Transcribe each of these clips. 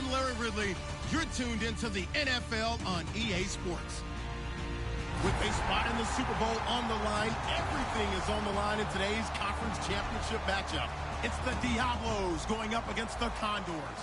I'm Larry Ridley. You're tuned into the NFL on EA Sports. With a spot in the Super Bowl on the line, everything is on the line in today's conference championship matchup. It's the Diablos going up against the Condors.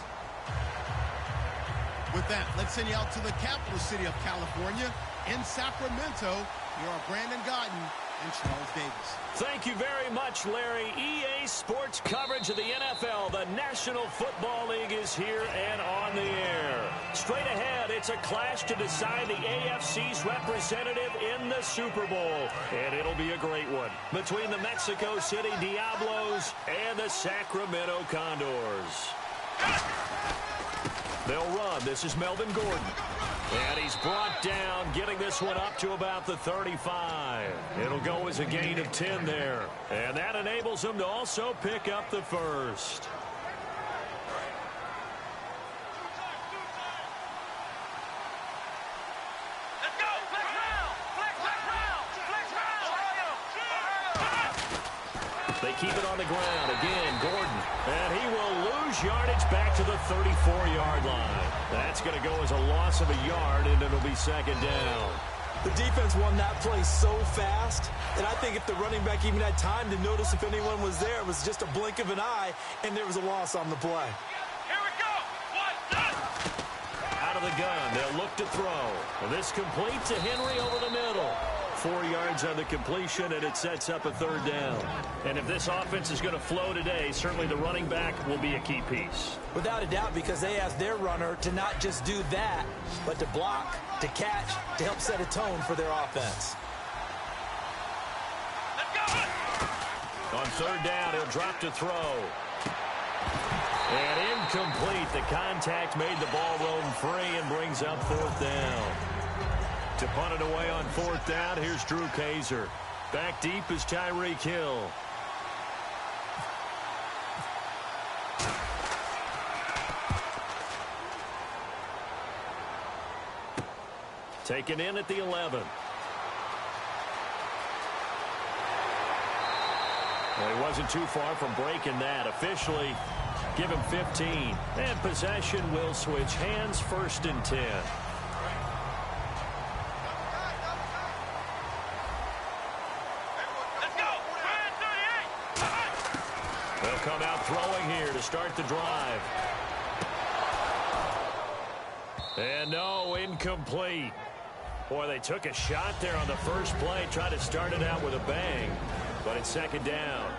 With that, let's send you out to the capital city of California, in Sacramento. Here are Brandon Guyton and Charles Davis. Thank you very much, Larry. EA Sports coverage of the NFL. The National Football League is here and on the air. Straight ahead, it's a clash to decide the AFC's representative in the Super Bowl. And it'll be a great one between the Mexico City Diablos and the Sacramento Condors. They'll run. This is Melvin Gordon. And he's brought down, getting this one up to about the 35. It'll go as a gain of 10 there. And that enables him to also pick up the first. They keep it on the ground. Again, Gordon. And he will lose yardage back to the 34-yard line. That's going to go as a loss of a yard, and it'll be second down. The defense won that play so fast, and I think if the running back even had time to notice if anyone was there, it was just a blink of an eye, and there was a loss on the play. Here we go. Out of the gun, they'll look to throw. And this complete to Henry over the middle. 4 yards on the completion, and it sets up a third down. And if this offense is going to flow today, certainly the running back will be a key piece. Without a doubt, because they asked their runner to not just do that, but to block, to catch, to help set a tone for their offense. On third down, he'll drop to throw. And incomplete. The contact made the ball roam free and brings up fourth down. To punt it away on fourth down, here's Drew Kaiser. Back deep is Tyreek Hill. Taken in at the 11. Well, he wasn't too far from breaking that. Officially, give him 15. And possession will switch hands, first and 10. Come out throwing here to start the drive. And no, incomplete. Boy, they took a shot there on the first play, tried to start it out with a bang, but it's second down.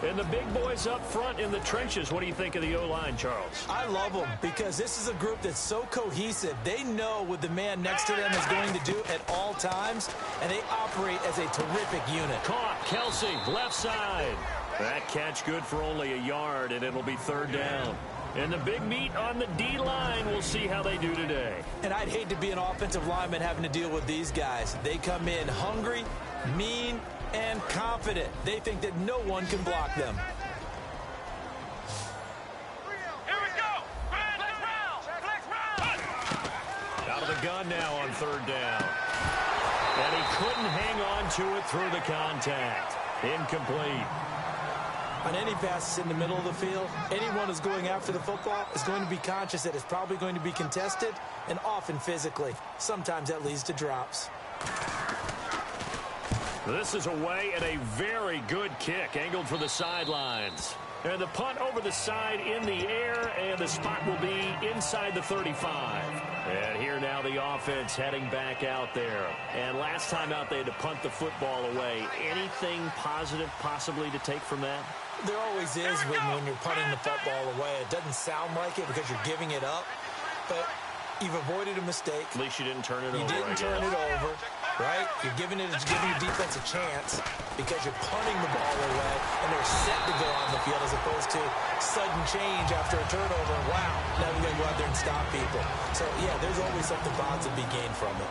And the big boys up front in the trenches, what do you think of the O-line, Charles? I love them because this is a group that's so cohesive. They know what the man next to them is going to do at all times, and they operate as a terrific unit. Caught, Kelsey, left side. That catch good for only a yard, and it'll be third down. And the big meat on the D-line, we'll see how they do today. And I'd hate to be an offensive lineman having to deal with these guys. They come in hungry, mean, and confident. They think that no one can block them. Here we go. Out of the gun now on third down. And he couldn't hang on to it through the contact. Incomplete. On any passes in the middle of the field, anyone who's going after the football is going to be conscious that it's probably going to be contested and often physically. Sometimes that leads to drops. This is away and a very good kick, angled for the sidelines. And the punt over the side in the air, and the spot will be inside the 35. And here now the offense heading back out there. And last time out they had to punt the football away. Anything positive possibly to take from that? There always is when you're punting the football away. It doesn't sound like it because you're giving it up, but you've avoided a mistake. At least you didn't turn it over. You didn't turn it over, right? You're giving your defense a chance because you're punting the ball away, and they're set to go on the field as opposed to sudden change after a turnover. Wow, now we got to go out there and stop people. So, yeah, there's always something positive to be gained from it.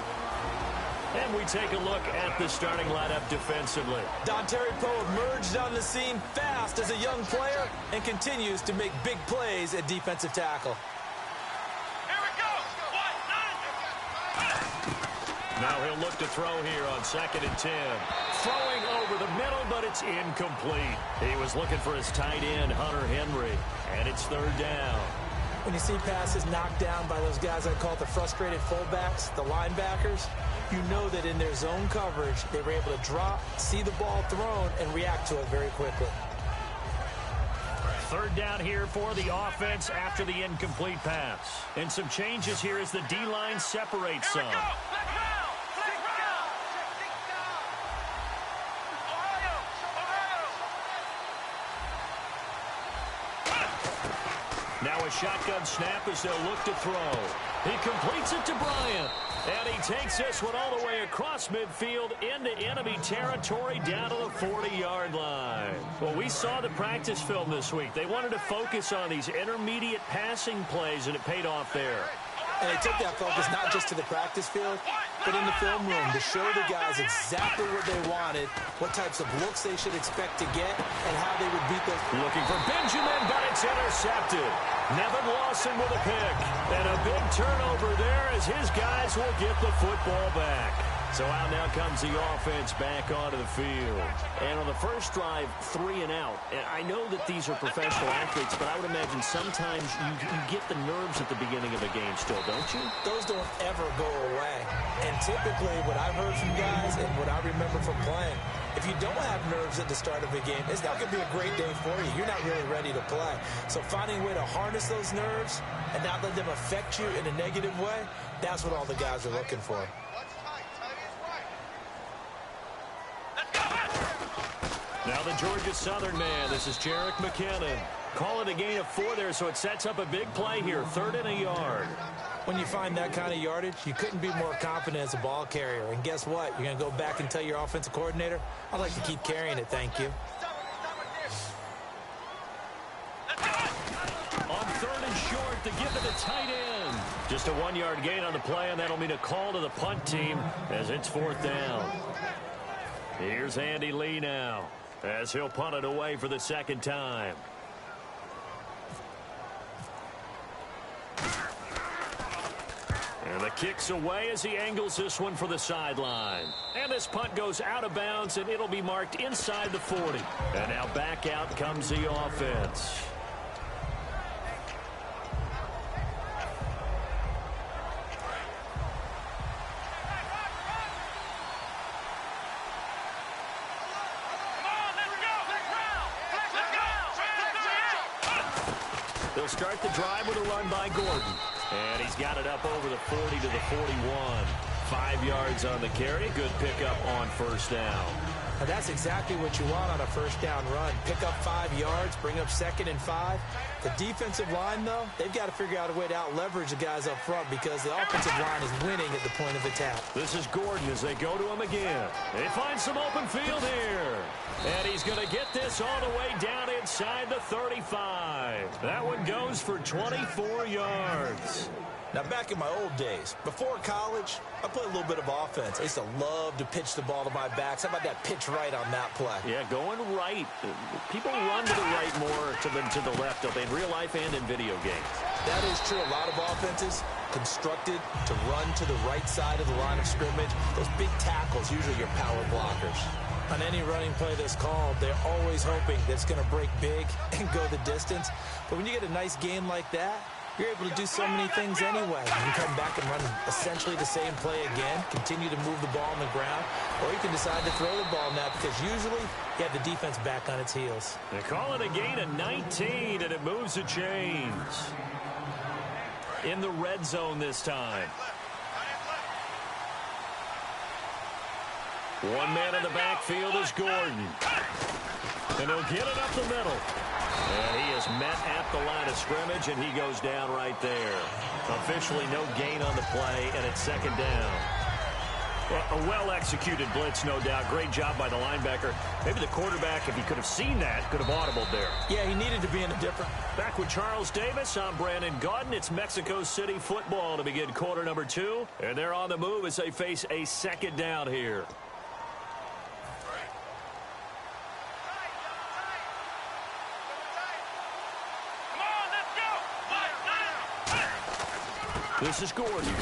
And we take a look at the starting lineup defensively. Dontari Poe emerged on the scene fast as a young player and continues to make big plays at defensive tackle. Here we go. Now he'll look to throw here on 2nd and 10. Throwing over the middle, but it's incomplete. He was looking for his tight end, Hunter Henry, and it's third down. When you see passes knocked down by those guys I call the frustrated fullbacks, the linebackers, you know that in their zone coverage, they were able to drop, see the ball thrown, and react to it very quickly. Third down here for the offense after the incomplete pass. And some changes here as the D-line separates some. Now a shotgun snap as they'll look to throw. He completes it to Bryant. And he takes this one all the way across midfield into enemy territory down to the 40-yard line. Well, we saw the practice film this week. They wanted to focus on these intermediate passing plays, and it paid off there. And they took that focus not just to the practice field, but in the film room to show the guys exactly what they wanted, what types of looks they should expect to get, and how they would beat those. Looking for Benjamin, but it's intercepted. Nevin Lawson with a pick. And a big turnover there as his guys will get the football back. So out now comes the offense back onto the field. And on the first drive, 3 and out. And I know that these are professional athletes, but I would imagine sometimes you get the nerves at the beginning of a game still, don't you? Those don't ever go away. And typically what I've heard from guys and what I remember from playing, if you don't have nerves at the start of a game, it's not going to be a great day for you. You're not really ready to play. So finding a way to harness those nerves and not let them affect you in a negative way, that's what all the guys are looking for. Now the Georgia Southern man, this is Jerick McKinnon. Call it a gain of 4 there, so it sets up a big play here, 3rd and a yard. When you find that kind of yardage, you couldn't be more confident as a ball carrier. And guess what? You're going to go back and tell your offensive coordinator, I'd like to keep carrying it, thank you. On 3rd and short to give it a tight end. Just a 1-yard gain on the play, and that'll mean a call to the punt team as it's 4th down. Here's Andy Lee now as he'll punt it away for the 2nd time. And the kick's away as he angles this one for the sideline. And this punt goes out of bounds, and it'll be marked inside the 40. And now back out comes the offense. They'll start the drive with a run by Gordon. And he's got it up over the 40 to the 41. 5 yards on the carry. Good pickup on 1st down. And that's exactly what you want on a 1st down run. Pick up 5 yards, bring up 2nd and 5. The defensive line, though, they've got to figure out a way to out-leverage the guys up front because the offensive line is winning at the point of attack. This is Gordon as they go to him again. They find some open field here. And he's going to get this all the way down inside the 35. That one goes for 24 yards. Now, back in my old days, before college, I played a little bit of offense. I used to love to pitch the ball to my backs. How about that pitch right on that play? Yeah, going right. People run to the right more than to the left, don't they, in real life and in video games? That is true. A lot of offenses constructed to run to the right side of the line of scrimmage. Those big tackles, usually your power blockers. On any running play that's called, they're always hoping that it's going to break big and go the distance. But when you get a nice game like that, you're able to do so many things anyway. You can come back and run essentially the same play again, continue to move the ball on the ground, or you can decide to throw the ball now because usually you have the defense back on its heels. They call it a gain of 19, and it moves the chains. In the red zone this time. One man in the backfield is Gordon. And he'll get it up the middle. And he is met at the line of scrimmage, and he goes down right there. Officially no gain on the play, and it's 2nd down. Well, a well-executed blitz, no doubt. Great job by the linebacker. Maybe the quarterback, if he could have seen that, could have audibled there. Yeah, he needed to be in a different... Back with Charles Davis, I'm Brandon Gaudin. It's Mexico City football to begin quarter number 2. And they're on the move as they face a 2nd down here. This is Gordon.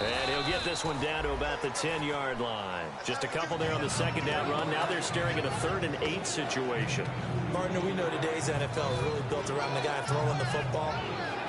And he'll get this one down to about the 10-yard line. Just a couple there on the second down run. Now they're staring at a 3rd and 8 situation. Partner, we know today's NFL is really built around the guy throwing the football.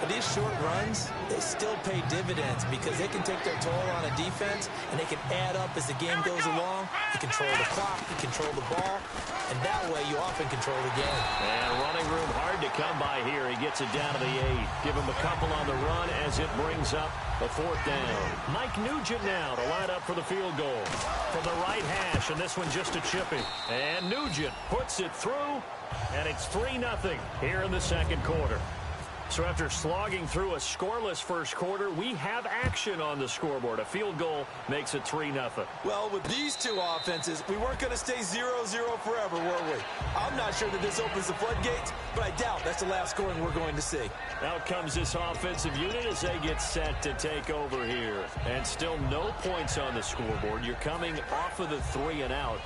But these short runs, they still pay dividends because they can take their toll on a defense, and they can add up as the game goes along. You control the clock, you control the ball, and that way you often control the game. And running room hard to come by here. He gets it down to the 8. Give him a couple on the run as it brings up a 4th down. Mike Nugent now to line up for the field goal. From the right hash, and this one just a chipping. And Nugent puts it through, and it's 3-0 here in the second quarter. So after slogging through a scoreless first quarter, we have action on the scoreboard. A field goal makes it 3-0. Well, with these two offenses, we weren't going to stay 0-0 forever, were we? I'm not sure that this opens the floodgates, but I doubt that's the last scoring we're going to see. Out comes this offensive unit as they get set to take over here. And still no points on the scoreboard. You're coming off of the 3 and out.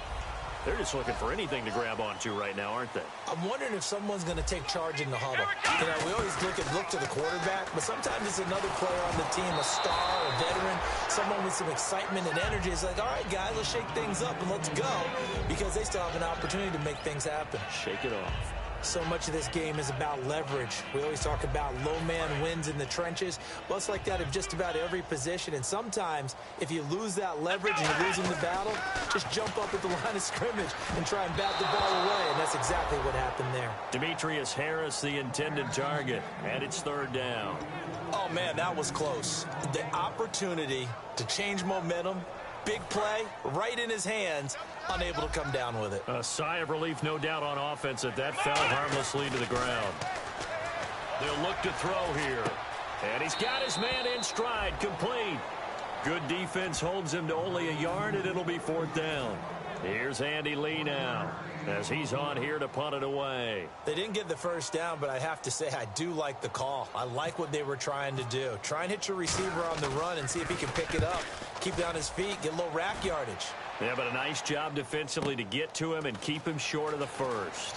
They're just looking for anything to grab onto right now, aren't they? I'm wondering if someone's going to take charge in the huddle. You know, we always look to the quarterback, but sometimes it's another player on the team, a star, a veteran, someone with some excitement and energy. It's like, all right, guys, let's shake things up and let's go, because they still have an opportunity to make things happen. Shake it off. So much of this game is about leverage. We always talk about low man wins in the trenches. Well, it's like that in just about every position. And sometimes, if you lose that leverage and you're losing the battle, just jump up at the line of scrimmage and try and bat the ball away. And that's exactly what happened there. Demetrius Harris, the intended target. And it's 3rd down. Oh, man, that was close. The opportunity to change momentum, big play, right in his hands, unable to come down with it. A sigh of relief, no doubt, on offense that fell harmlessly to the ground. They'll look to throw here. And he's got his man in stride, complete. Good defense holds him to only a yard, and it'll be 4th down. Here's Andy Lee now as he's on here to punt it away. They didn't get the first down, but I have to say I do like the call. I like what they were trying to do. Try and hit your receiver on the run and see if he can pick it up. Keep it on his feet, get a little rack yardage. Yeah, but a nice job defensively to get to him and keep him short of the first.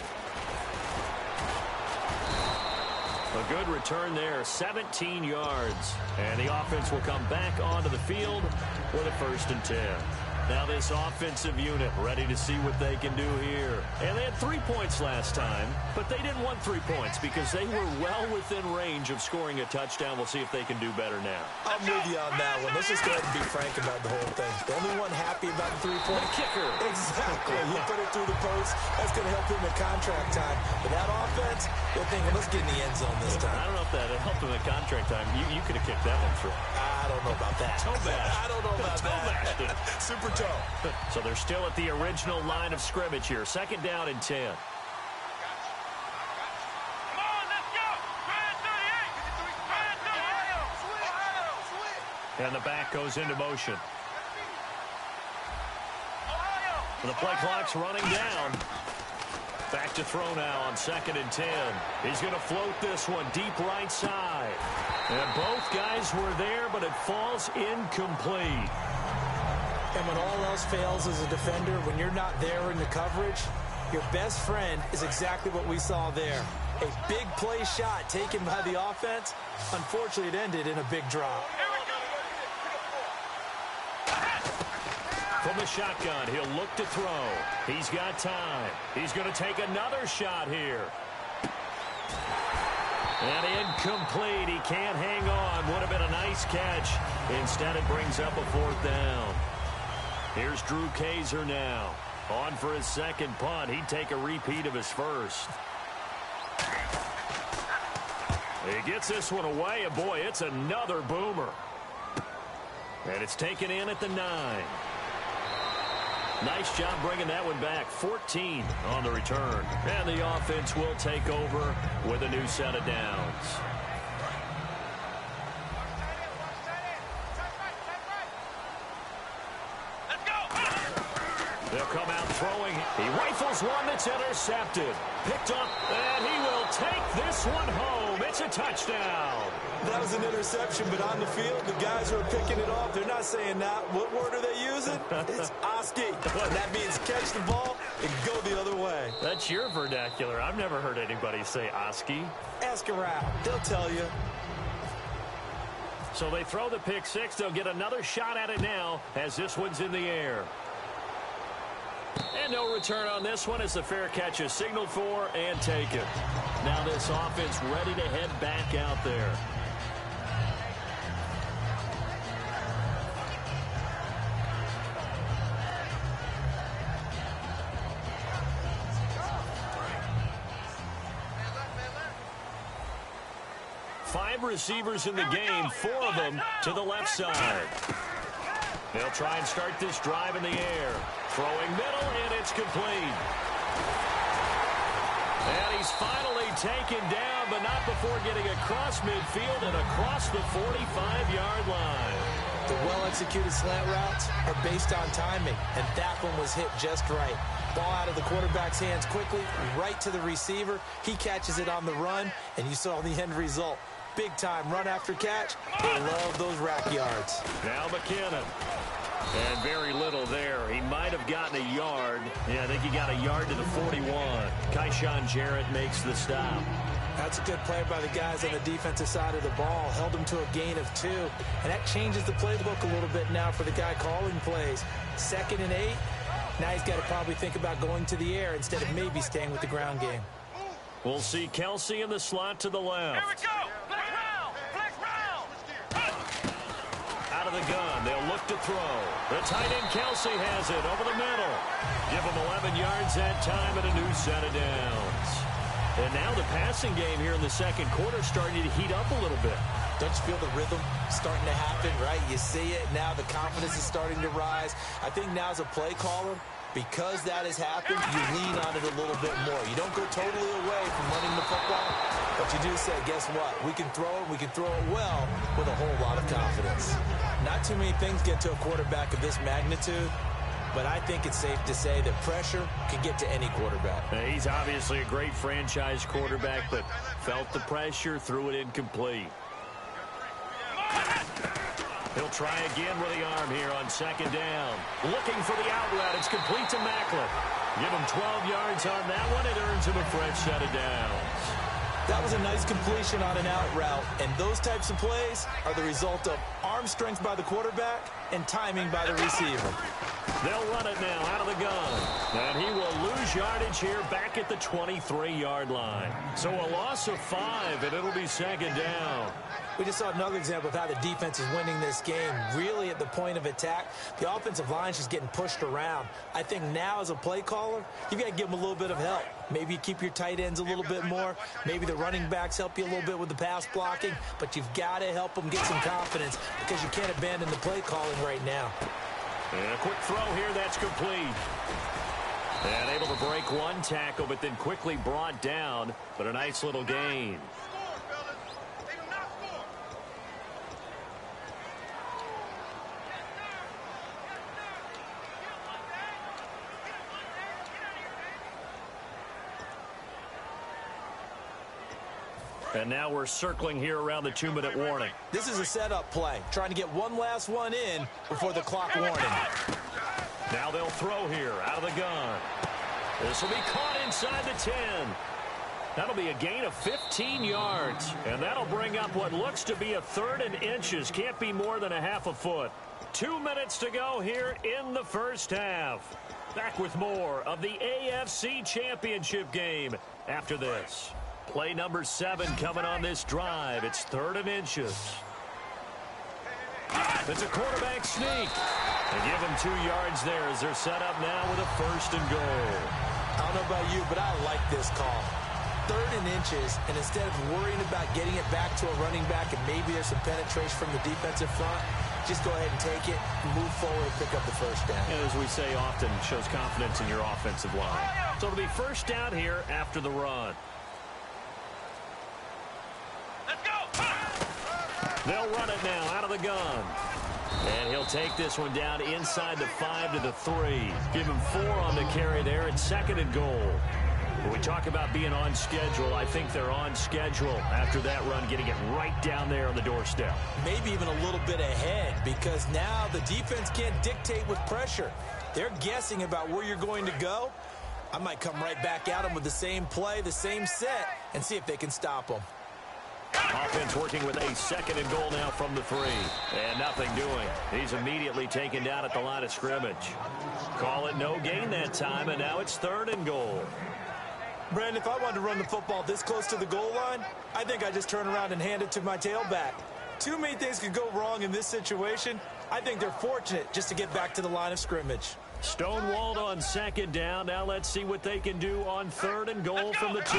A good return there, 17 yards. And the offense will come back onto the field with a 1st and 10. Now this offensive unit ready to see what they can do here. And they had 3 points last time, but they didn't want 3 points because they were well within range of scoring a touchdown. We'll see if they can do better now. I'm with you on that one. Let's just go ahead and be frank about the whole thing. The only one happy about the 3-point kicker. Exactly. He put it through the post. That's going to help him in contract time. But that offense, they're thinking, let's get in the end zone this time. I don't know if that helped him in contract time. You could have kicked that one through. I don't know about that. Toe bash. I don't know about that. Super toe. So they're still at the original line of scrimmage here. 2nd down and 10. Come on, let's go. And the back goes into motion. The play clock's running down. Back to throw now on 2nd and 10. He's going to float this one deep right side. And both guys were there, but it falls incomplete. And when all else fails as a defender, when you're not there in the coverage, your best friend is exactly what we saw there. A big play shot taken by the offense. Unfortunately, it ended in a big drop. From the shotgun, he'll look to throw. He's got time. He's going to take another shot here. And incomplete. He can't hang on. Would have been a nice catch. Instead, it brings up a 4th down. Here's Drew Kaiser now. On for his 2nd punt. He'd take a repeat of his first. He gets this one away, and boy, it's another boomer. And it's taken in at the 9. Nice job bringing that one back. 14 on the return. And the offense will take over with a new set of downs. They'll come out throwing. He rifles one that's intercepted. Picked up, and he will take this one home. It's a touchdown. That was an interception, but on the field, the guys who are picking it off, they're not saying that. What word are they using? It's Oski. That means catch the ball and go the other way. That's your vernacular. I've never heard anybody say Oski. Ask around. They'll tell you. So they throw the pick six. They'll get another shot at it now as this one's in the air. And no return on this one as the fair catch is signaled for and taken. Now this offense ready to head back out there. Five receivers in the game, four of them to the left side. They'll try and start this drive in the air. Throwing middle, and it's complete. And he's finally taken down, but not before getting across midfield and across the 45-yard line. The well-executed slant routes are based on timing, and that one was hit just right. Ball out of the quarterback's hands quickly, right to the receiver. He catches it on the run, and you saw the end result. Big-time run after catch. They love those rack yards. Now McKinnon. And very little there. He might have gotten a yard. Yeah, I think he got a yard to the 41. Kyshawn Jarrett makes the stop. That's a good play by the guys on the defensive side of the ball. Held him to a gain of 2. And that changes the playbook a little bit now for the guy calling plays. 2nd and 8. Now he's got to probably think about going to the air instead of maybe staying with the ground game. We'll see Kelsey in the slot to the left. Here we go. Flex round. Flex round. Out of the gun. They'll look to throw. The tight end Kelsey has it over the middle. Give him 11 yards that time and a new set of downs. And now the passing game here in the second quarter starting to heat up a little bit. Don't you feel the rhythm starting to happen, right? You see it. Now the confidence is starting to rise. I think now as a play caller, because that has happened, you lean on it a little bit more. You don't go totally away from running the football, but you do say, guess what? We can throw it. We can throw it well with a whole lot of confidence. Not too many things get to a quarterback of this magnitude, but I think it's safe to say that pressure can get to any quarterback. He's obviously a great franchise quarterback, but felt the pressure, threw it incomplete. He'll try again with the arm here on 2nd down. Looking for the outlet. It's complete to Macklin. Give him 12 yards on that one. It earns him a fresh set of downs. That was a nice completion on an out route, and those types of plays are the result of arm strength by the quarterback and timing by the receiver. They'll run it now out of the gun. And he will lose yardage here back at the 23-yard line. So a loss of 5, and it'll be 2nd down. We just saw another example of how the defense is winning this game. Really at the point of attack, the offensive line is just getting pushed around. I think now as a play caller, you've got to give them a little bit of help. Maybe you keep your tight ends a little bit more. Maybe the running backs help you a little bit with the pass blocking. But you've got to help them get some confidence because you can't abandon the play calling right now. And a quick throw here, that's complete. And able to break one tackle, but then quickly brought down. But a nice little gain. And now we're circling here around the 2-minute warning. This is a setup play, trying to get one last one in before the clock warning. Now they'll throw here out of the gun. This will be caught inside the 10. That'll be a gain of 15 yards. And that'll bring up what looks to be a 3rd and inches. Can't be more than a half a foot. 2 minutes to go here in the first half. Back with more of the AFC Championship game after this. Play number 7 coming on this drive. It's 3rd and inches. It's a quarterback sneak. They give him 2 yards there as they're set up now with a 1st and goal. I don't know about you, but I like this call. 3rd and inches, and instead of worrying about getting it back to a running back and maybe there's some penetration from the defensive front, just go ahead and take it, move forward, and pick up the 1st down. And as we say often, shows confidence in your offensive line. So it'll be 1st down here after the run. They'll run it now out of the gun. And he'll take this one down inside the 5 to the 3. Give him 4 on the carry there. It's 2nd and goal. When we talk about being on schedule, I think they're on schedule after that run, getting it right down there on the doorstep. Maybe even a little bit ahead because now the defense can't dictate with pressure. They're guessing about where you're going to go. I might come right back at them with the same play, the same set, and see if they can stop them. Offense working with a second and goal now from the 3. And nothing doing. He's immediately taken down at the line of scrimmage. Call it no gain that time, and now it's 3rd and goal. Brandon, if I wanted to run the football this close to the goal line, I think I just turn around and hand it to my tailback. Too many things could go wrong in this situation. I think they're fortunate just to get back to the line of scrimmage. Stonewalled on 2nd down. Now let's see what they can do on 3rd and goal from the 2.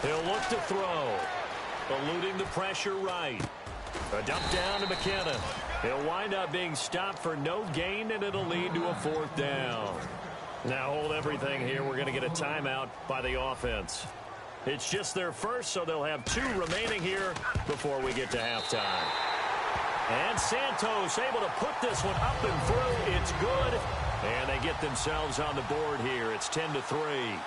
He'll look to throw. Eluding the pressure right. A dump down to McKinnon. He'll wind up being stopped for no gain, and it'll lead to a 4th down. Now hold everything here. We're going to get a timeout by the offense. It's just their first, so they'll have 2 remaining here before we get to halftime. And Santos able to put this one up and through. It's good. And they get themselves on the board here. It's 10-3.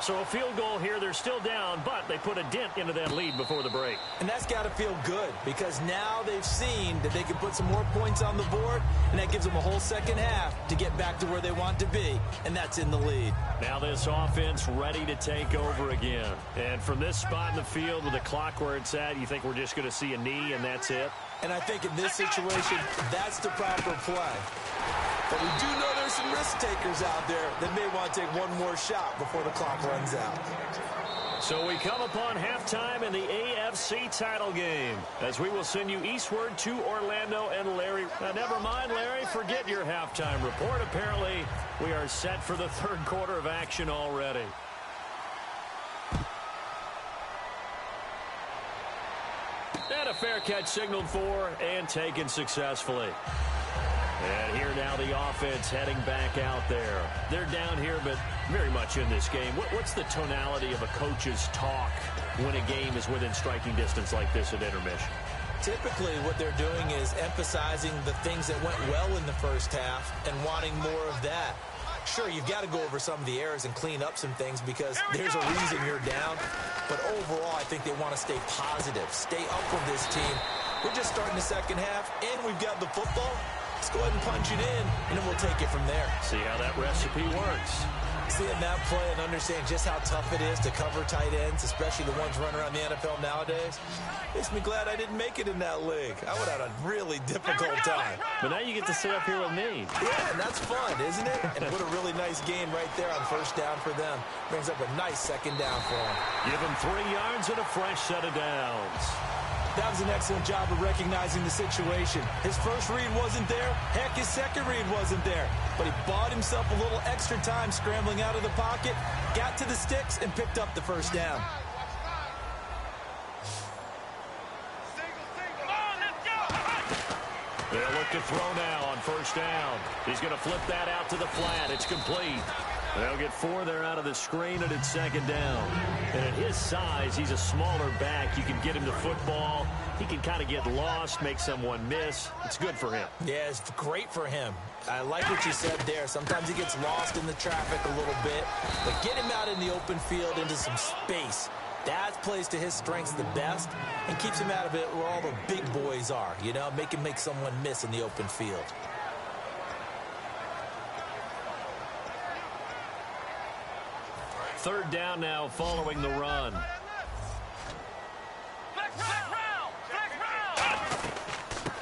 So a field goal here. They're still down, but they put a dent into that lead before the break. And that's got to feel good because now they've seen that they can put some more points on the board, and that gives them a whole second half to get back to where they want to be, and that's in the lead. Now this offense ready to take over again. And from this spot in the field with the clock where it's at, you think we're just going to see a knee and that's it? And I think in this situation, that's the proper play. But we do know there's some risk takers out there that may want to take one more shot before the clock runs out. So we come upon halftime in the AFC title game as we will send you eastward to Orlando and Larry. Now, never mind, Larry, forget your halftime report. Apparently, we are set for the 3rd quarter of action already. And a fair catch signaled for and taken successfully. And here now the offense heading back out there. They're down here, but very much in this game. What's the tonality of a coach's talk when a game is within striking distance like this at intermission? Typically, what they're doing is emphasizing the things that went well in the first half and wanting more of that. Sure, you've got to go over some of the errors and clean up some things because there's a reason you're down. But overall, I think they want to stay positive, stay up with this team. We're just starting the second half, and we've got the football. Let's go ahead and punch it in, and then we'll take it from there. See how that recipe works. Seeing that play and understand just how tough it is to cover tight ends, especially the ones running around the NFL nowadays, makes me glad I didn't make it in that league. I would have had a really difficult time. But now you get to sit up here with me. Yeah, and that's fun, isn't it? And what a really nice game right there on 1st down for them. Brings up a nice 2nd down for them. Give them 3 yards and a fresh set of downs. That was an excellent job of recognizing the situation. His first read wasn't there. Heck, his second read wasn't there. But he bought himself a little extra time scrambling out of the pocket, got to the sticks, and picked up the 1st down. They'll look to throw now on 1st down. He's going to flip that out to the flat. It's complete. They'll get 4 there out of the screen, and it's 2nd down. And at his size, he's a smaller back. You can get him the football. He can kind of get lost, make someone miss. It's good for him. Yeah, it's great for him. I like what you said there. Sometimes he gets lost in the traffic a little bit. But get him out in the open field into some space. That plays to his strengths the best and keeps him out of it where all the big boys are. You know, make someone miss in the open field. Third down now following the run.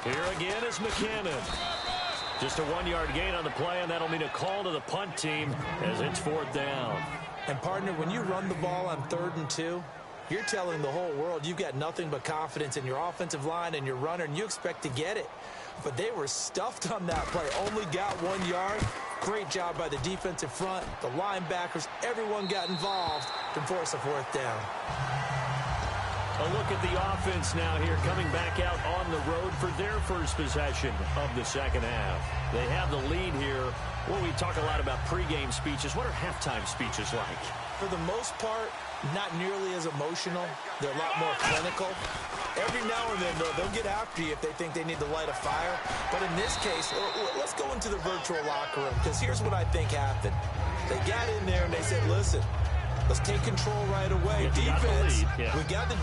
Here again is McKinnon. Just a 1-yard gain on the play, and that'll mean a call to the punt team as it's 4th down. And, partner, when you run the ball on 3rd and 2, you're telling the whole world you've got nothing but confidence in your offensive line and your runner, and you expect to get it. But they were stuffed on that play, only got 1 yard. Great job by the defensive front, the linebackers, everyone got involved to force a 4th down. A look at the offense now here, coming back out on the road for their first possession of the second half. They have the lead here. Well, we talk a lot about pregame speeches. What are halftime speeches like? For the most part, not nearly as emotional. They're a lot more clinical. Every now and then, though, they'll get after you if they think they need to light a fire. But in this case, let's go into the virtual locker room, because here's what I think happened. They got in there and they said, listen, let's take control right away. Defense, we got the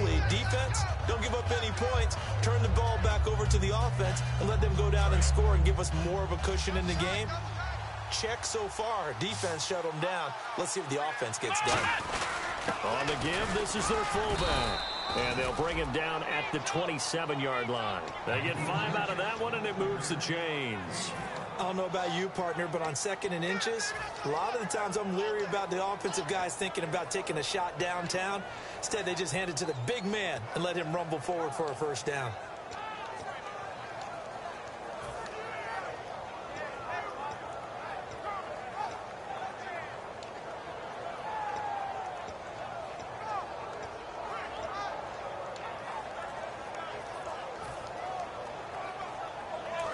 lead. Defense, don't give up any points. Turn the ball back over to the offense and let them go down and score and give us more of a cushion in the game. Check so far. Defense shut them down. Let's see if the offense gets done. On the give, this is their fullback. And they'll bring him down at the 27-yard line. They get 5 out of that one, and it moves the chains. I don't know about you, partner, but on 2nd and inches, a lot of the times I'm leery about the offensive guys thinking about taking a shot downtown. Instead, they just hand it to the big man and let him rumble forward for a first down.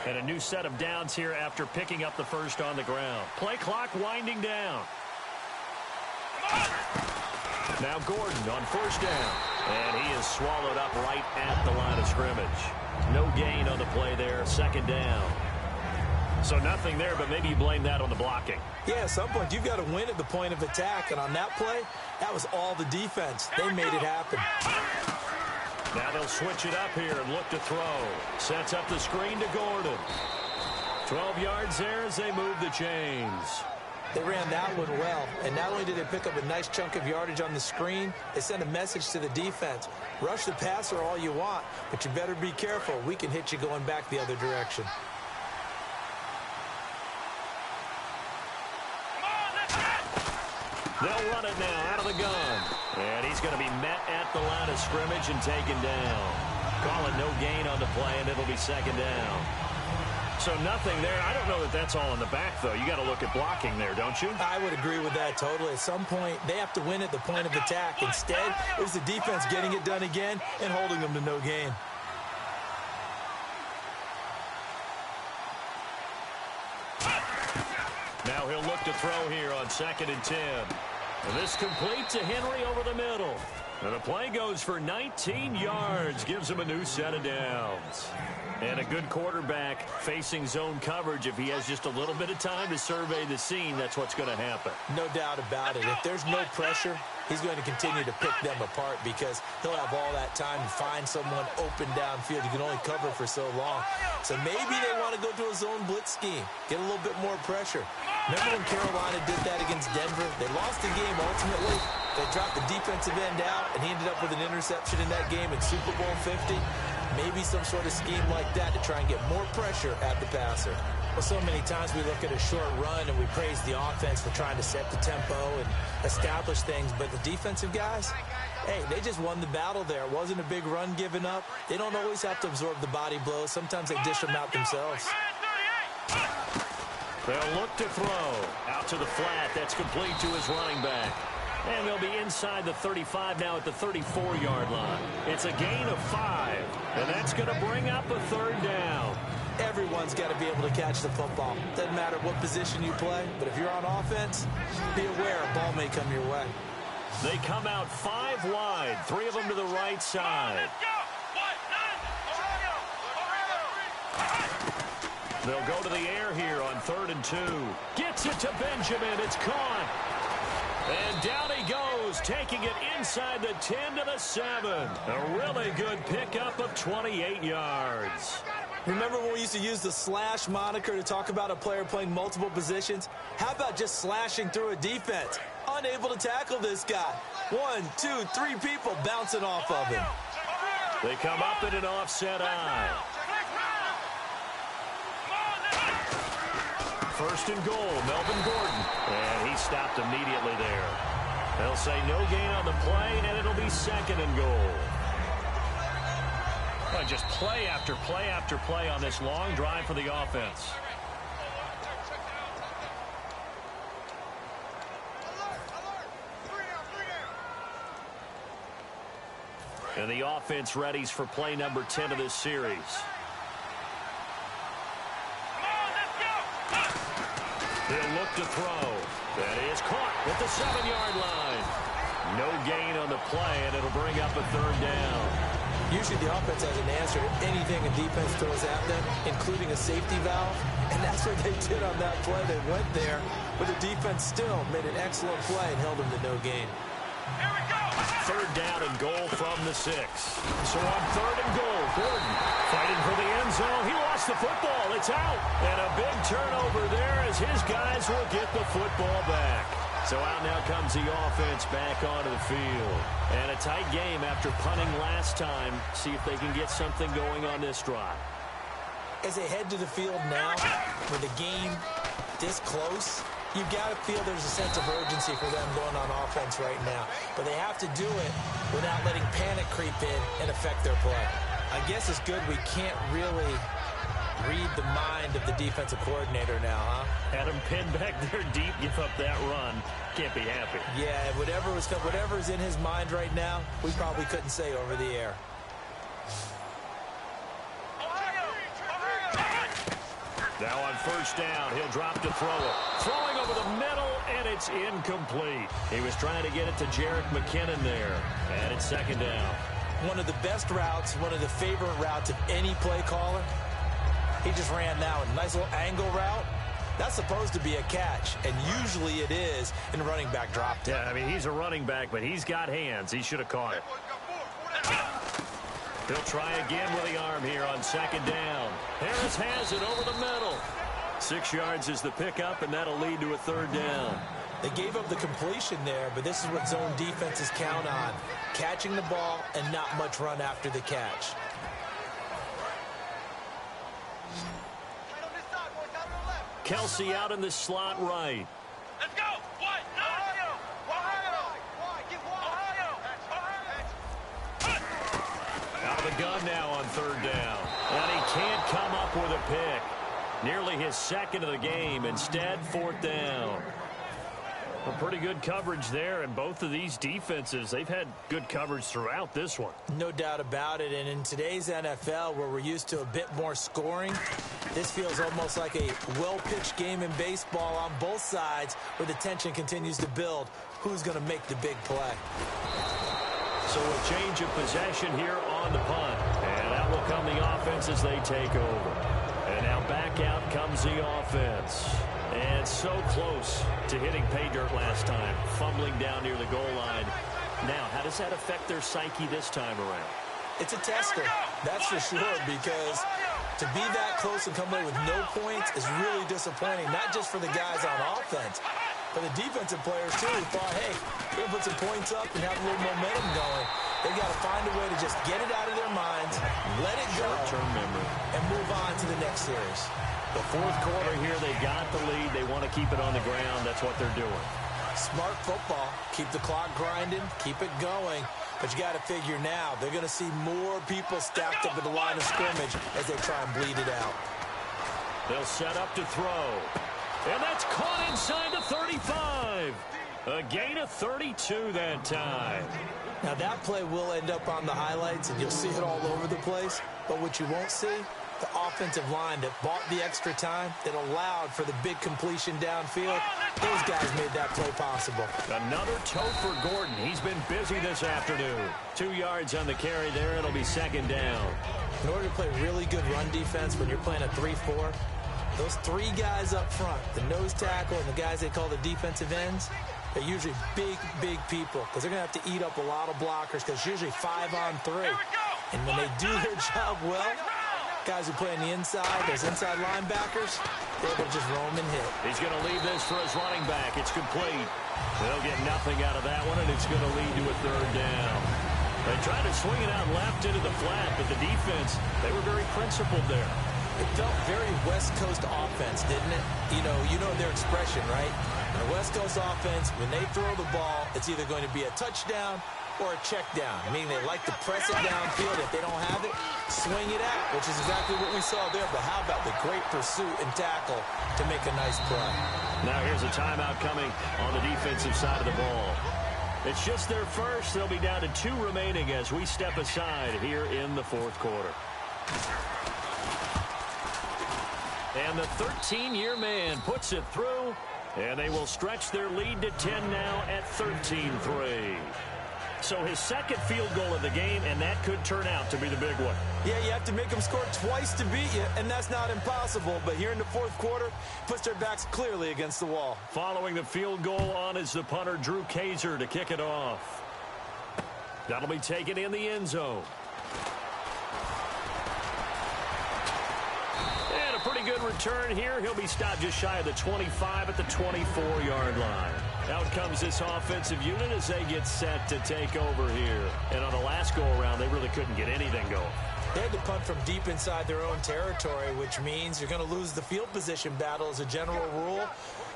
And a new set of downs here after picking up the first on the ground. Play clock winding down. Now Gordon on first down. And he is swallowed up right at the line of scrimmage. No gain on the play there. 2nd down. So nothing there, but maybe you blame that on the blocking. Yeah, at some point you've got to win at the point of attack. And on that play, that was all the defense. They made it happen. Now they'll switch it up here and look to throw. Sets up the screen to Gordon. 12 yards there as they move the chains. They ran that one well, and not only did they pick up a nice chunk of yardage on the screen, they sent a message to the defense. Rush the passer all you want, but you better be careful. We can hit you going back the other direction. They'll run it now out of the gun. And he's going to be met at the line of scrimmage and taken down. Call it no gain on the play, and it'll be 2nd down. So nothing there. I don't know that that's all in the back, though. You got to look at blocking there, don't you? I would agree with that totally. At some point, they have to win at the point of attack. Instead, it was the defense getting it done again and holding them to no gain. Now he'll look to throw here on 2nd and 10. And this complete to Henry over the middle. And the play goes for 19 yards. Gives him a new set of downs. And a good quarterback facing zone coverage. If he has just a little bit of time to survey the scene, that's what's going to happen. No doubt about it. If there's no pressure, he's going to continue to pick them apart because he'll have all that time to find someone open downfield. You can only cover for so long. So maybe they want to go to a zone blitz scheme, get a little bit more pressure. Remember when Carolina did that against Denver? They lost the game ultimately. They dropped the defensive end out, and he ended up with an interception in that game in Super Bowl 50. Maybe some sort of scheme like that to try and get more pressure at the passer. Well, so many times we look at a short run and we praise the offense for trying to set the tempo and establish things, but the defensive guys, hey, they just won the battle there. It wasn't a big run given up. They don't always have to absorb the body blows. Sometimes they dish them out themselves. They'll look to throw. Out to the flat. That's complete to his running back. And they'll be inside the 35 now at the 34-yard line. It's a gain of 5. And that's going to bring up a 3rd down. Everyone's got to be able to catch the football. Doesn't matter what position you play, but if you're on offense, be aware a ball may come your way. They come out 5 wide. 3 of them to the right side. They'll go to the air here on 3rd and 2. Gets it to Benjamin. It's caught. And down he goes, taking it inside the 10 to the 7. A really good pickup of 28 yards. Remember when we used to use the slash moniker to talk about a player playing multiple positions? How about just slashing through a defense? Unable to tackle this guy. 1, 2, 3 people bouncing off of him. They come up in an offset eye. 1st and goal, Melvin Gordon. And he stopped immediately there. They'll say no gain on the play, and it'll be 2nd and goal. Well, just play after play after play on this long drive for the offense. And the offense readies for play number 10 of this series. He'll look to throw. That is caught at the 7-yard line. No gain on the play, and it'll bring up a 3rd down. Usually the offense has an answer to anything a defense throws at them, including a safety valve. And that's what they did on that play. They went there, but the defense still made an excellent play and held them to no gain. 3rd down and goal from the 6. So on 3rd and goal, Gordon fighting for the end zone. He lost the football. It's out. And a big turnover there as his guys will get the football back. So out now comes the offense back onto the field. And a tight game after punting last time. See if they can get something going on this drive. As they head to the field now, with the game this close, you've got to feel there's a sense of urgency for them going on offense right now. But they have to do it without letting panic creep in and affect their play. I guess it's good we can't really read the mind of the defensive coordinator now, huh? Had him pinned back there deep, give up that run. Can't be happy. Yeah, whatever's in his mind right now, we probably couldn't say over the air. Now on first down, he'll drop to throw it. Throwing over the middle, and it's incomplete. He was trying to get it to Jerick McKinnon there, and it's second down. One of the best routes, one of the favorite routes of any play caller. He just ran now a nice little angle route. That's supposed to be a catch, and usually it is in running back drop down. Yeah, I mean, he's a running back, but he's got hands. He should have caught it. He'll try again with the arm here on second down. Harris has it over the middle. 6 yards is the pickup, and that'll lead to a third down. They gave up the completion there, but this is what zone defenses count on. Catching the ball and not much run after the catch. Kelsey out in the slot right. Let's go. What? Ohio. Out of the gun now on third down. And he can't come up with a pick. Nearly his second of the game. Instead, fourth down. Well, pretty good coverage there, and both of these defenses, they've had good coverage throughout this one. No doubt about it, and in today's NFL, where we're used to a bit more scoring, this feels almost like a well-pitched game in baseball on both sides, where the tension continues to build. Who's going to make the big play? So a change of possession here on the punt, and out will come the offense as they take over. And now back out comes the offense. And so close to hitting pay dirt last time, fumbling down near the goal line. Now, how does that affect their psyche this time around? It's a tester, that's for sure, because to be that close and come away with no points is really disappointing, not just for the guys on offense, but the defensive players, too, who thought, hey, we're going to put some points up and have a little momentum going. They've got to find a way to just get it out of their minds, let it go, short-term memory, and move on to the next series. The fourth quarter here, they got the lead. They want to keep it on the ground. That's what they're doing. Smart football. Keep the clock grinding. Keep it going. But you got to figure now, they're going to see more people stacked up at the line of scrimmage as they try and bleed it out. They'll set up to throw. And that's caught inside the 35. A gain of 32 that time. Now that play will end up on the highlights, and you'll see it all over the place. But what you won't see, the offensive line that bought the extra time, that allowed for the big completion downfield, those guys made that play possible. Another toe for Gordon. He's been busy this afternoon. 2 yards on the carry there. It'll be second down. In order to play really good run defense when you're playing a 3-4, those three guys up front, the nose tackle and the guys they call the defensive ends, they're usually big, big people because they're going to have to eat up a lot of blockers because it's usually 5-on-3. And when they do their job well, guys who play on the inside, those inside linebackers, they're able to just roam and hit. He's going to leave this for his running back. It's complete. They'll get nothing out of that one, and it's going to lead to a third down. They tried to swing it out left into the flat, but the defense, they were very principled there. It felt very West Coast offense, didn't it? You know their expression, right? In the West Coast offense, when they throw the ball, it's either going to be a touchdown or a check down. Meaning they like to press it downfield. If they don't have it, swing it out, which is exactly what we saw there. But how about the great pursuit and tackle to make a nice play? Now here's a timeout coming on the defensive side of the ball. It's just their first. They'll be down to 2 remaining as we step aside here in the fourth quarter. And the 13-year man puts it through, and they will stretch their lead to 10 now at 13-3. So his second field goal of the game, and that could turn out to be the big one. Yeah, you have to make them score twice to beat you, and that's not impossible. But here in the fourth quarter, puts their backs clearly against the wall. Following the field goal on is the punter, Drew Kaiser, to kick it off. That'll be taken in the end zone. And a pretty good return here. He'll be stopped just shy of the 25 at the 24-yard line. Out comes this offensive unit as they get set to take over here. And on the last go-around, they really couldn't get anything going. They had to punt from deep inside their own territory, which means you're going to lose the field position battle as a general rule.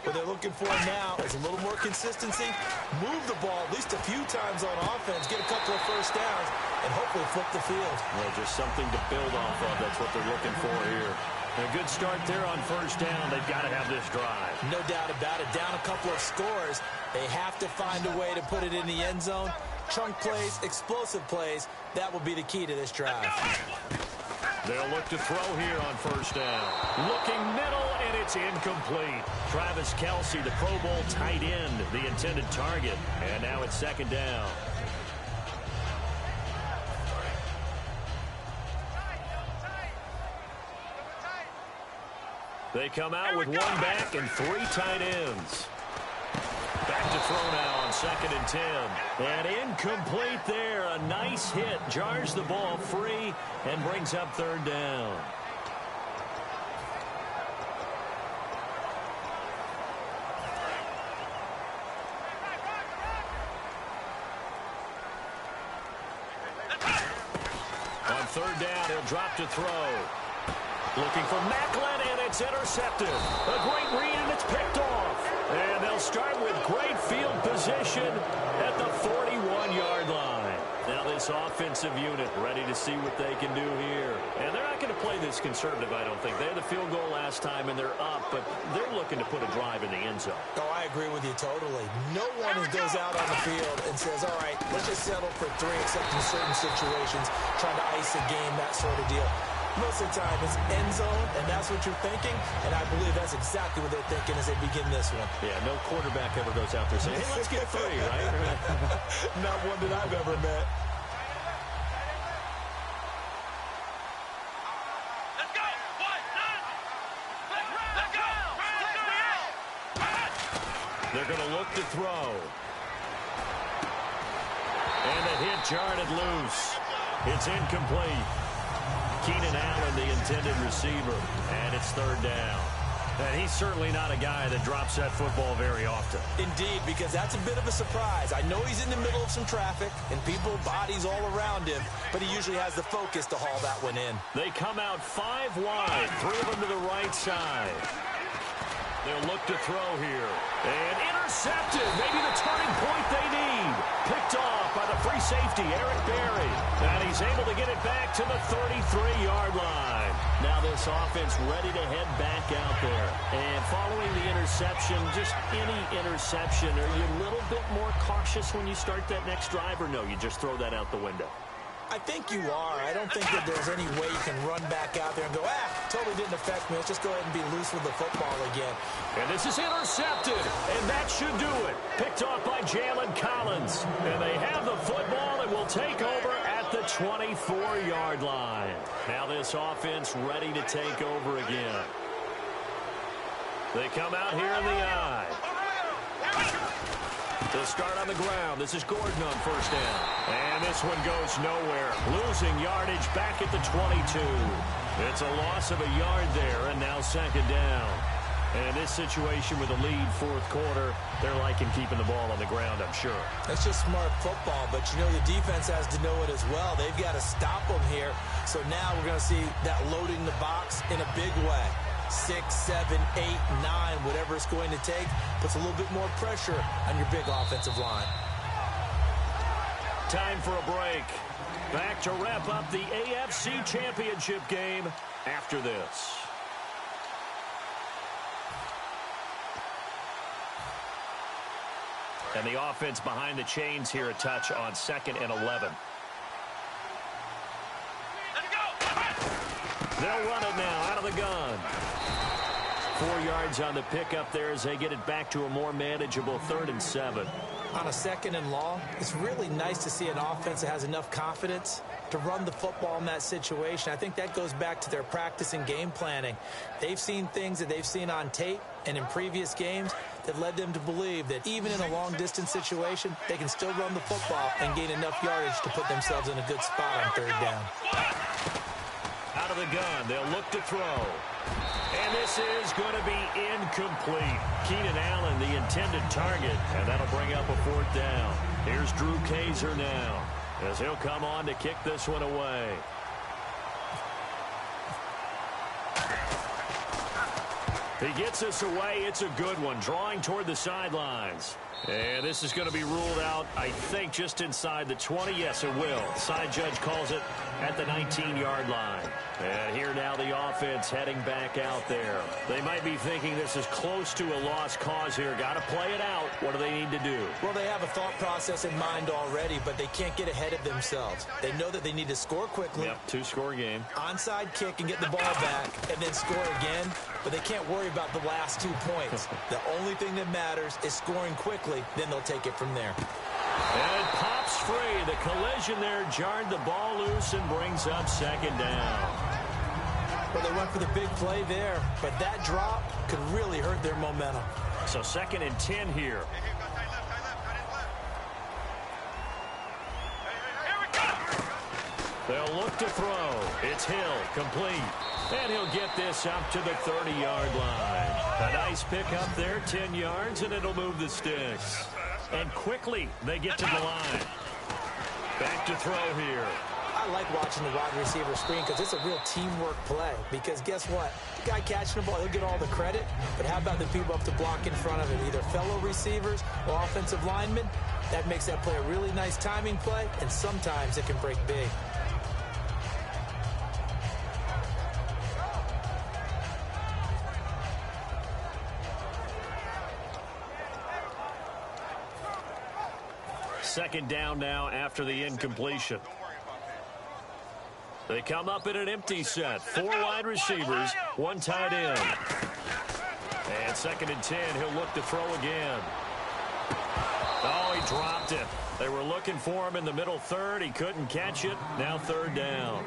What they're looking for now is a little more consistency, move the ball at least a few times on offense, get a couple of first downs, and hopefully flip the field. Well, just something to build off of. That's what they're looking for here. A good start there on first down. They've got to have this drive. No doubt about it. Down a couple of scores. They have to find a way to put it in the end zone. Chunk plays, explosive plays. That will be the key to this drive. They'll look to throw here on first down. Looking middle, and it's incomplete. Travis Kelce, the Pro Bowl tight end, the intended target. And now it's second down. They come out with one back and three tight ends. Back to throw now on 2nd and 10. And incomplete there. A nice hit. Jars the ball free and brings up 3rd down. On 3rd down, he'll drop to throw. Looking for Macklin, and it's intercepted. A great read, and it's picked off. And they'll start with great field position at the 41-yard line. Now this offensive unit ready to see what they can do here. And they're not going to play this conservative, I don't think. They had the field goal last time, and they're up, but they're looking to put a drive in the end zone. Oh, I agree with you totally. No one goes out on the field and says, all right, let's just settle for 3, except in certain situations, trying to ice a game, that sort of deal. Most of the time, it's end zone, and that's what you're thinking, and I believe that's exactly what they're thinking as they begin this one. Yeah, no quarterback ever goes out there saying, hey, let's get 3, right? Not one that I've ever met. Let's go. One, none. Let's go. They're going to look to throw. And the hit jarred it loose. It's incomplete. Keenan Allen, the intended receiver, and it's 3rd down. And he's certainly not a guy that drops that football very often. Indeed, because that's a bit of a surprise. I know he's in the middle of some traffic and people, bodies all around him, but he usually has the focus to haul that one in. They come out 5 wide, 3 of them to the right side. They'll look to throw here. And intercepted. Maybe the turning point they need. Picked off by the free safety, Eric Berry. And he's able to get it back to the 33-yard line. Now this offense ready to head back out there. And following the interception, just any interception, are you a little bit more cautious when you start that next drive, or no, you just throw that out the window? I think you are. I don't think that there's any way you can run back out there and go, totally didn't affect me. Let's just go ahead and be loose with the football again. And this is intercepted, and that should do it. Picked off by Jalen Collins. And they have the football and will take over at the 24-yard line. Now this offense ready to take over again. They come out here in the eye. They'll start on the ground. This is Gordon on first down. And this one goes nowhere. Losing yardage back at the 22. It's a loss of a yard there, and now 2nd down. And in this situation with a lead 4th quarter, they're liking keeping the ball on the ground, I'm sure. That's just smart football, but you know the defense has to know it as well. They've got to stop them here. So now we're going to see that loading the box in a big way. 6, 7, 8, 9, whatever it's going to take, puts a little bit more pressure on your big offensive line. Time for a break. Back to wrap up the AFC Championship game after this. And the offense behind the chains here a touch on 2nd and 11. They'll run it now out of the gun. 4 yards on the pickup there as they get it back to a more manageable 3rd and 7. On a 2nd and long, it's really nice to see an offense that has enough confidence to run the football in that situation. I think that goes back to their practice and game planning. They've seen things that they've seen on tape and in previous games that led them to believe that even in a long-distance situation, they can still run the football and gain enough yardage to put themselves in a good spot on 3rd down. Out of the gun, they'll look to throw. And this is going to be incomplete. Keenan Allen, the intended target, and that'll bring up a 4th down. Here's Drew Kaiser now, as he'll come on to kick this one away. He gets this away. It's a good one, drawing toward the sidelines. And this is going to be ruled out, I think, just inside the 20. Yes, it will. Side judge calls it at the 19-yard line. And here now the offense heading back out there. They might be thinking this is close to a lost cause here. Got to play it out. What do they need to do? Well, they have a thought process in mind already, but they can't get ahead of themselves. They know that they need to score quickly. Yep, 2-score game. Onside kick and get the ball back and then score again. But they can't worry about the last 2 points. The only thing that matters is scoring quickly. Then they'll take it from there. And it pops free. The collision there jarred the ball loose and brings up 2nd down. Well, they went for the big play there, but that drop could really hurt their momentum. So 2nd and 10 here. They'll look to throw. It's Hill, complete. And he'll get this up to the 30-yard line. A nice pick up there, 10 yards, and it'll move the sticks. And quickly, they get to the line. Back to throw here. I like watching the wide receiver screen because it's a real teamwork play. Because guess what? The guy catching the ball, he'll get all the credit. But how about the people up to block in front of him? Either fellow receivers or offensive linemen. That makes that play a really nice timing play, and sometimes it can break big. Second down now after the incompletion. They come up in an empty set. 4 wide receivers, 1 tight end. And 2nd and 10, he'll look to throw again. Oh, he dropped it. They were looking for him in the middle third. He couldn't catch it. Now 3rd down.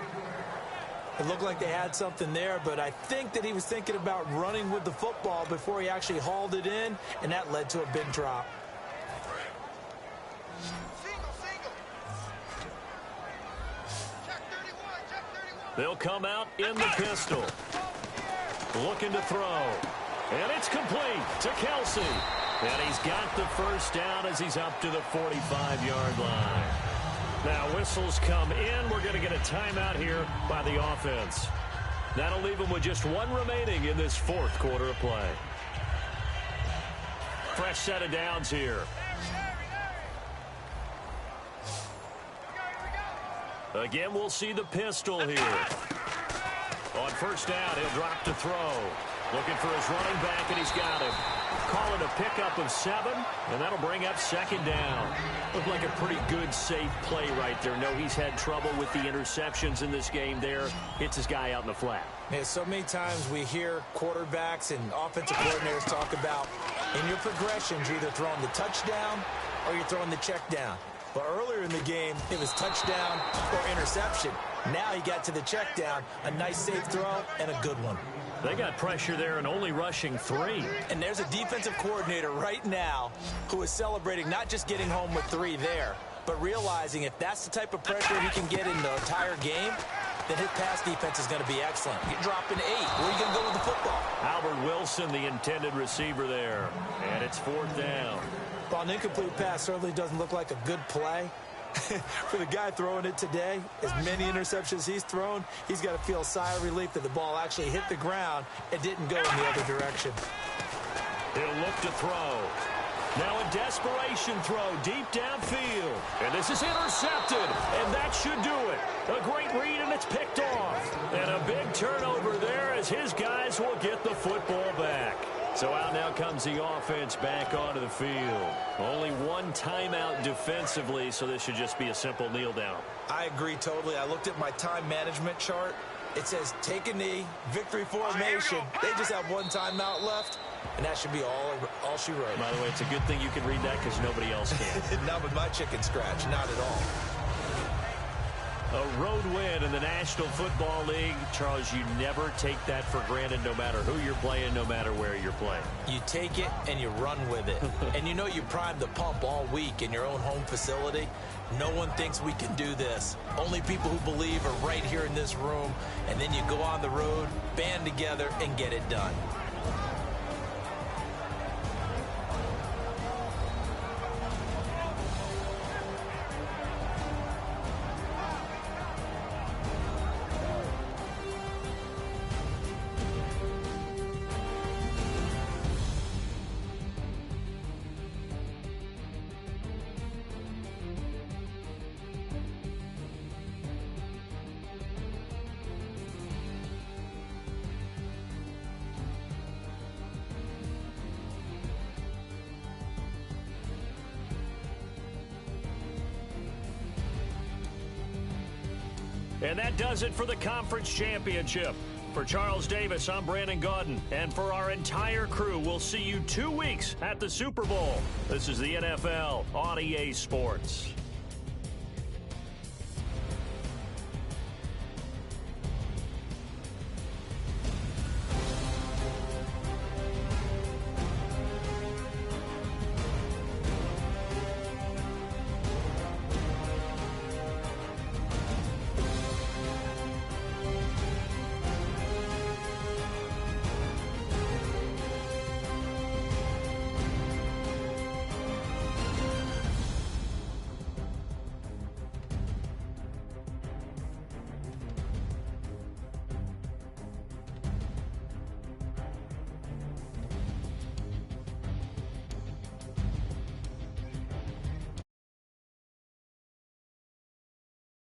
It looked like they had something there, but I think that he was thinking about running with the football before he actually hauled it in, and that led to a big drop. They'll come out in the pistol. Looking to throw. And it's complete to Kelsey. And he's got the 1st down as he's up to the 45-yard line. Now whistles come in. We're going to get a timeout here by the offense. That'll leave them with just 1 remaining in this 4th quarter of play. Fresh set of downs here. Again, we'll see the pistol here. On 1st down, he'll drop to throw. Looking for his running back, and he's got him. Call it a pickup of 7, and that'll bring up 2nd down. Looked like a pretty good, safe play right there. No, he's had trouble with the interceptions in this game there. Hits his guy out in the flat. Yeah, so many times we hear quarterbacks and offensive coordinators talk about in your progressions, you're either throwing the touchdown or you're throwing the check down. But earlier in the game, it was touchdown or interception. Now he got to the check down, a nice safe throw, and a good one. They got pressure there and only rushing 3. And there's a defensive coordinator right now who is celebrating not just getting home with 3 there, but realizing if that's the type of pressure he can get in the entire game, then his pass defense is going to be excellent. You're dropping 8. Where are you going to go with the football? Albert Wilson, the intended receiver there. And it's 4th down. Well, an incomplete pass certainly doesn't look like a good play. For the guy throwing it today, as many interceptions he's thrown, he's got to feel a sigh of relief that the ball actually hit the ground and didn't go in the other direction. He'll look to throw. Now a desperation throw deep downfield. And this is intercepted, and that should do it. A great read, and it's picked off. And a big turnover there as his guys will get the football back. So out now comes the offense back onto the field. Only 1 timeout defensively, so this should just be a simple kneel down. I agree totally. I looked at my time management chart. It says take a knee, victory formation. They just have 1 timeout left, and that should be all she wrote. By the way, it's a good thing you can read that because nobody else can. Not with my chicken scratch, not at all. A road win in the National Football League. Charles, you never take that for granted no matter who you're playing, no matter where you're playing. You take it and you run with it. And you know you primed the pump all week in your own home facility. No one thinks we can do this. Only people who believe are right here in this room. And then you go on the road, band together, and get it done. And that does it for the conference championship. For Charles Davis, I'm Brandon Gaudin. And for our entire crew, we'll see you 2 weeks at the Super Bowl. This is the NFL on EA Sports.